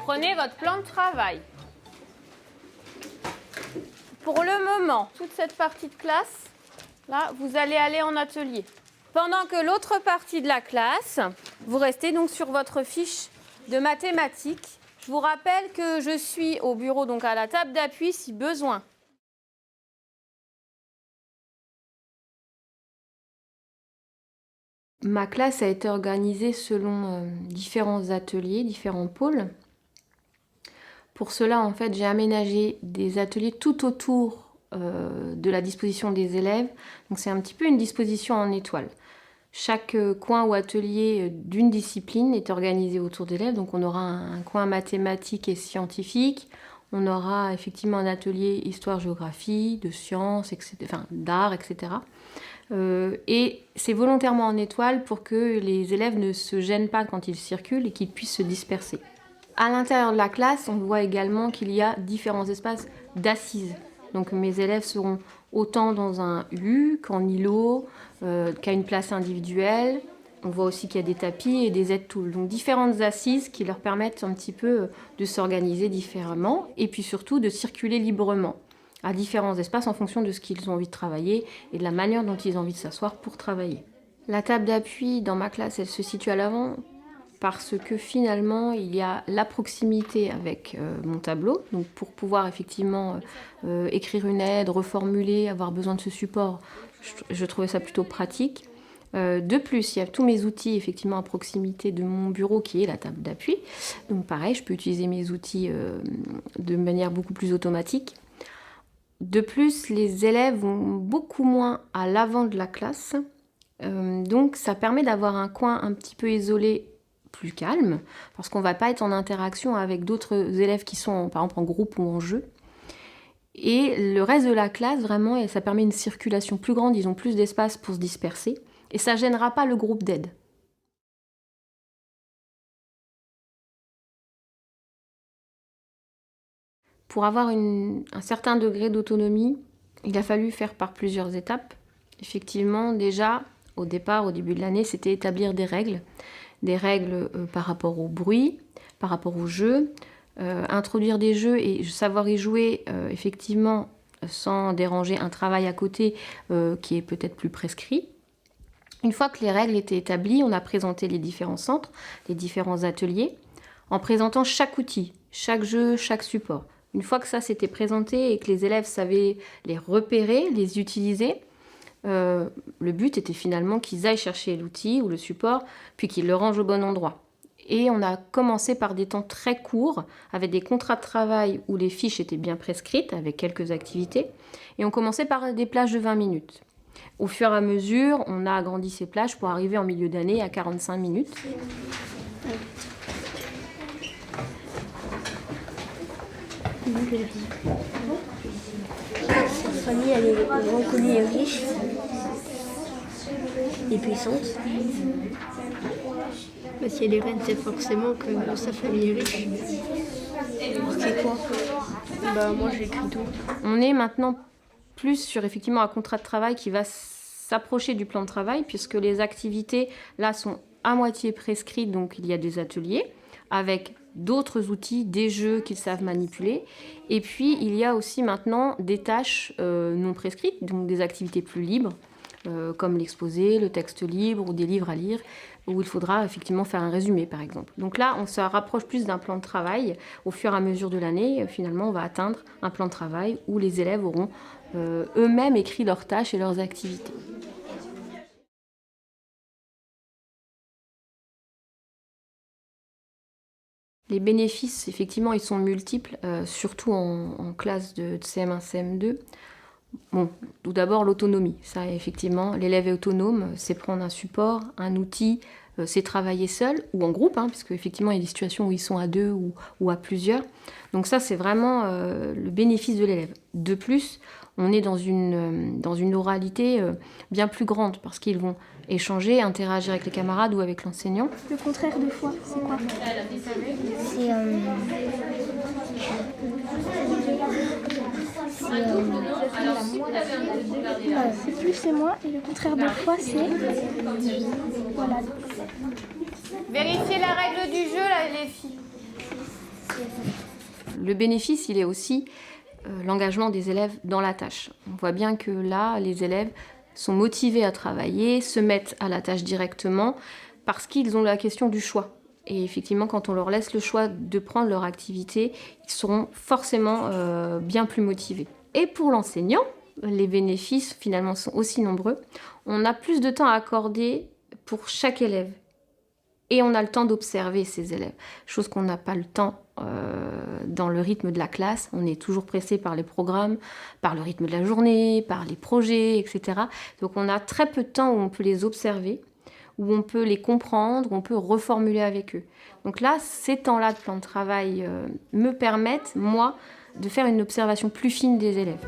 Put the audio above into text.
prenez votre plan de travail. Pour le moment, toute cette partie de classe, là, vous allez aller en atelier. Pendant que l'autre partie de la classe, vous restez donc sur votre fiche de mathématiques. Je vous rappelle que je suis au bureau, donc à la table d'appui si besoin. Ma classe a été organisée selon différents ateliers, différents pôles. Pour cela, en fait, j'ai aménagé des ateliers tout autour de la disposition des élèves. Donc c'est un petit peu une disposition en étoile. Chaque coin ou atelier d'une discipline est organisé autour d'élèves. Donc on aura un coin mathématique et scientifique. On aura effectivement un atelier histoire-géographie, de sciences, etc., enfin, d'art, etc. Et c'est volontairement en étoile pour que les élèves ne se gênent pas quand ils circulent et qu'ils puissent se disperser. À l'intérieur de la classe, on voit également qu'il y a différents espaces d'assises. Donc mes élèves seront autant dans un U qu'en îlot, qu'à une place individuelle. On voit aussi qu'il y a des tapis et des aides-toules. Donc différentes assises qui leur permettent un petit peu de s'organiser différemment et puis surtout de circuler librement à différents espaces en fonction de ce qu'ils ont envie de travailler et de la manière dont ils ont envie de s'asseoir pour travailler. La table d'appui dans ma classe, elle se situe à l'avant parce que finalement, il y a la proximité avec mon tableau. Donc pour pouvoir effectivement écrire une aide, reformuler, avoir besoin de ce support, je trouvais ça plutôt pratique. De plus, il y a tous mes outils effectivement à proximité de mon bureau qui est la table d'appui. Donc pareil, je peux utiliser mes outils de manière beaucoup plus automatique. De plus, les élèves vont beaucoup moins à l'avant de la classe. Donc ça permet d'avoir un coin un petit peu isolé, plus calme, parce qu'on ne va pas être en interaction avec d'autres élèves qui sont par exemple en groupe ou en jeu. Et le reste de la classe, vraiment, ça permet une circulation plus grande, ils ont plus d'espace pour se disperser, et ça ne gênera pas le groupe d'aide. Pour avoir un certain degré d'autonomie, il a fallu faire par plusieurs étapes. Effectivement, déjà, au départ, au début de l'année, c'était établir des règles par rapport au bruit, par rapport au jeu, introduire des jeux et savoir y jouer effectivement sans déranger un travail à côté qui est peut-être plus prescrit. Une fois que les règles étaient établies, on a présenté les différents centres, les différents ateliers, en présentant chaque outil, chaque jeu, chaque support. Une fois que ça s'était présenté et que les élèves savaient les repérer, les utiliser, le but était finalement qu'ils aillent chercher l'outil ou le support, puis qu'ils le rangent au bon endroit. Et on a commencé par des temps très courts, avec des contrats de travail où les fiches étaient bien prescrites, avec quelques activités. Et on commençait par des plages de 20 minutes. Au fur et à mesure, on a agrandi ces plages pour arriver en milieu d'année à 45 minutes. Cette famille, elle est reconnue et riche et puissante. Bah, si elle est reine, c'est forcément que sa famille est riche. C'est quoi? Bah, moi, j'écris tout. On est maintenant plus sur effectivement un contrat de travail qui va s'approcher du plan de travail, puisque les activités là sont à moitié prescrites, donc il y a des ateliers avec d'autres outils, des jeux qu'ils savent manipuler. Et puis il y a aussi maintenant des tâches non prescrites, donc des activités plus libres, comme l'exposé, le texte libre ou des livres à lire, où il faudra effectivement faire un résumé par exemple. Donc là, on se rapproche plus d'un plan de travail. Au fur et à mesure de l'année, finalement, on va atteindre un plan de travail où les élèves auront eux-mêmes écrit leurs tâches et leurs activités. Les bénéfices, effectivement, ils sont multiples, surtout en classe de CM1, CM2. Bon, tout d'abord, l'autonomie. Ça, effectivement, l'élève est autonome, c'est prendre un support, un outil, c'est travailler seul ou en groupe, puisque effectivement, il y a des situations où ils sont à deux ou à plusieurs. Donc ça, c'est vraiment le bénéfice de l'élève. De plus, on est dans une oralité bien plus grande, parce qu'ils vont échanger, interagir avec les camarades ou avec l'enseignant. Le contraire de foi, c'est quoi? C'est plus et moins, et le contraire de foi, c'est... Voilà. Vérifiez la règle du jeu, là, les filles. Le bénéfice, il est aussi l'engagement des élèves dans la tâche. On voit bien que là, les élèves sont motivés à travailler, se mettent à la tâche directement parce qu'ils ont la question du choix. Et effectivement, quand on leur laisse le choix de prendre leur activité, ils seront forcément bien plus motivés. Et pour l'enseignant, les bénéfices finalement sont aussi nombreux. On a plus de temps à accorder pour chaque élève. Et on a le temps d'observer ces élèves, chose qu'on n'a pas le temps dans le rythme de la classe. On est toujours pressé par les programmes, par le rythme de la journée, par les projets, etc. Donc on a très peu de temps où on peut les observer, où on peut les comprendre, où on peut reformuler avec eux. Donc là, ces temps-là de plan de travail me permettent, moi, de faire une observation plus fine des élèves.